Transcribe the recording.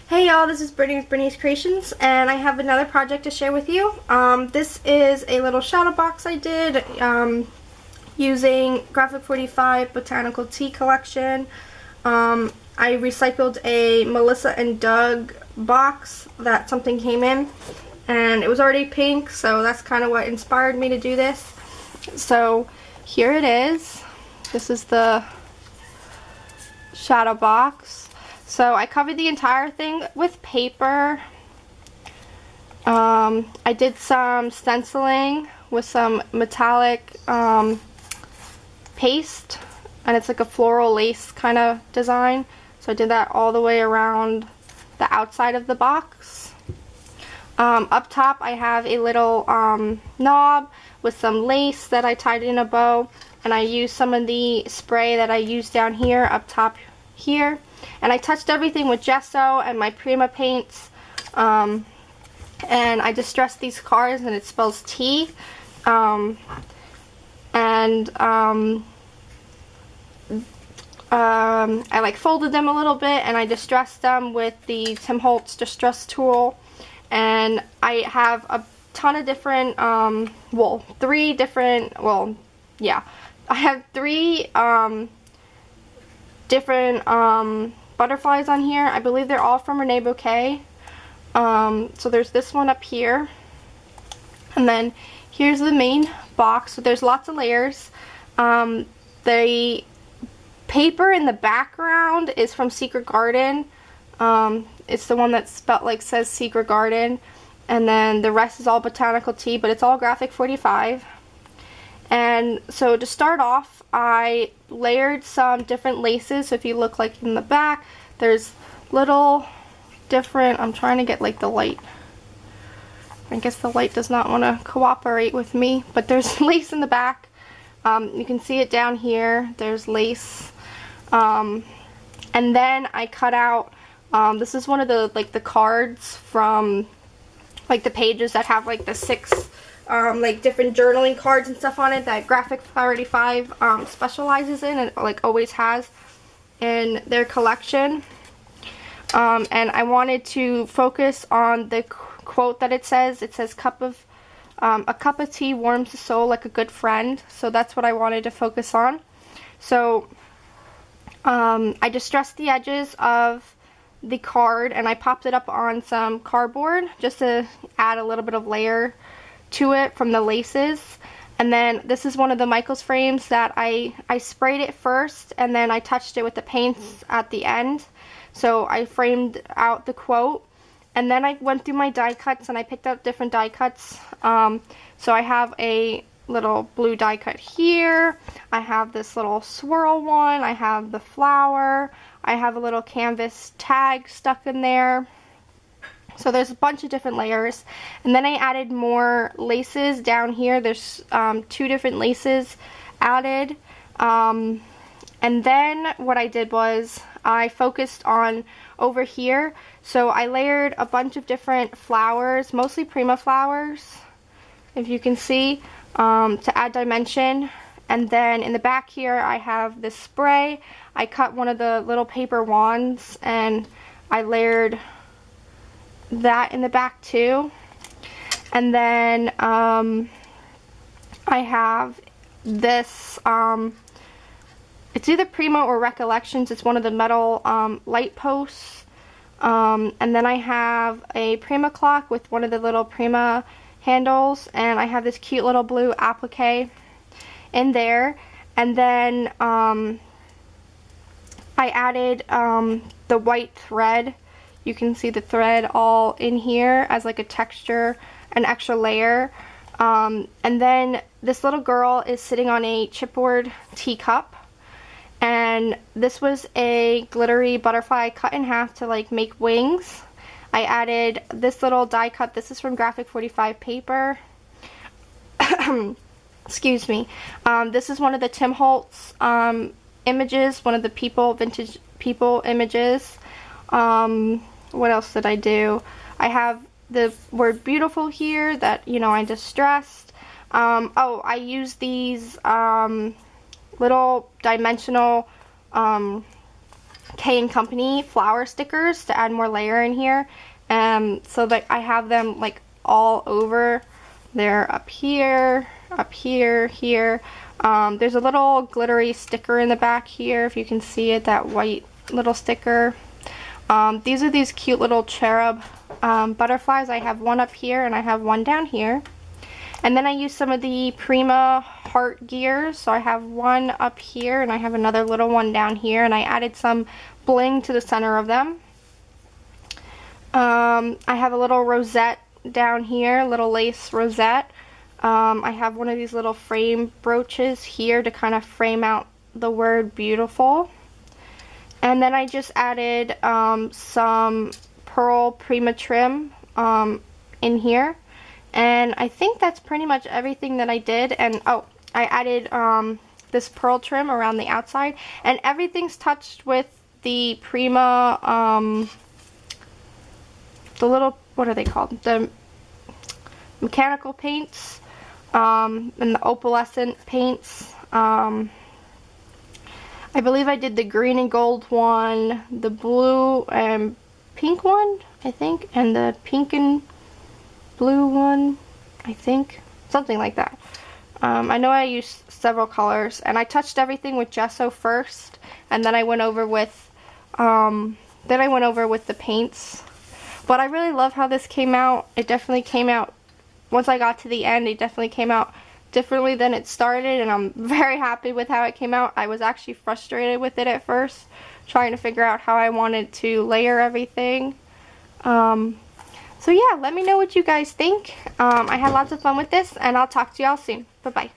Hey y'all, this is Brittany with Brittany's Creations, and I have another project to share with you. This is a little shadow box I did using G45 Botanical Tea Collection. I recycled a Melissa and Doug box that something came in, and it was already pink, so that's kind of what inspired me to do this. So here it is. This is the shadow box. So I covered the entire thing with paper. I did some stenciling with some metallic paste, and it's like a floral lace kind of design. So I did that all the way around the outside of the box. Up top I have a little knob with some lace that I tied in a bow, and I used some of the spray that I used down here up top here. And I touched everything with gesso and my Prima paints, and I distressed these cards, and it spells tea, I like folded them a little bit, and I distressed them with the Tim Holtz distress tool. And I have a ton of different, I have three different butterflies on here. I believe they're all from Renee Bouquet. So there's this one up here, and then here's the main box. So there's lots of layers. The paper in the background is from Secret Garden. It's the one that says Secret Garden, and then the rest is all Botanical Tea, but it's all Graphic 45. And so to start off, I layered some different laces. So if you look like in the back, there's little different, I'm trying to get like the light. I guess the light does not want to cooperate with me, but there's lace in the back. You can see it down here. There's lace. And then I cut out, this is one of the the cards from like the pages that have like the 6 like different journaling cards and stuff on it that Graphic 45 specializes in, and like always has in their collection. And I wanted to focus on the quote that it says. It says, a cup of tea warms the soul like a good friend. So that's what I wanted to focus on. So I distressed the edges of the card, and I popped it up on some cardboard just to add a little bit of layer to it from the laces. And then this is one of the Michaels frames that I sprayed it first, and then I touched it with the paints at the end. So I framed out the quote, and then I went through my die cuts, and I picked up different die cuts. So I have a little blue die cut here, I have this little swirl one, I have the flower, I have a little canvas tag stuck in there. So there's a bunch of different layers. And then I added more laces down here. There's 2 different laces added. And then what I did was I focused on over here. So I layered a bunch of different flowers, mostly Prima flowers, if you can see, to add dimension. And then in the back here I have this spray. I cut one of the little paper wands, and I layered that in the back too. And then I have this, it's either Prima or Recollections. It's one of the metal light posts. And then I have a Prima clock with one of the little Prima handles, and I have this cute little blue applique in there. And then I added the white thread. You can see the thread all in here as like a texture, an extra layer. And then this little girl is sitting on a chipboard teacup. And this was a glittery butterfly cut in half to like make wings. I added this little die cut. This is from Graphic 45 paper. Excuse me. This is one of the Tim Holtz images, one of the vintage people images. What else did I do? I have the word beautiful here that, you know, I distressed. Oh, I used these little dimensional K & Company flower stickers to add more layer in here. So that I have them like all over. They're up here, here. There's a little glittery sticker in the back here, if you can see it, that white little sticker. These are these cute little cherub butterflies. I have one up here and I have one down here. And then I use some of the Prima heart gears. So I have one up here and I have another little one down here, and I added some bling to the center of them. I have a little rosette down here, little lace rosette. I have one of these little frame brooches here to kind of frame out the word beautiful. And then I just added some pearl Prima trim in here. And I think that's pretty much everything that I did. And oh, I added this pearl trim around the outside. And everything's touched with the Prima, the little, what are they called? The mechanical paints and the opalescent paints. I believe I did the green and gold one, the blue and pink one, I think, and the pink and blue one, I think. Something like that. I know I used several colors, and I touched everything with gesso first, and then I went over with the paints. But I really love how this came out. It definitely came out, once I got to the end, it definitely came out differently than it started, and I'm very happy with how it came out. I was actually frustrated with it at first, trying to figure out how I wanted to layer everything. So yeah, let me know what you guys think. I had lots of fun with this, and I'll talk to y'all soon. Bye-bye.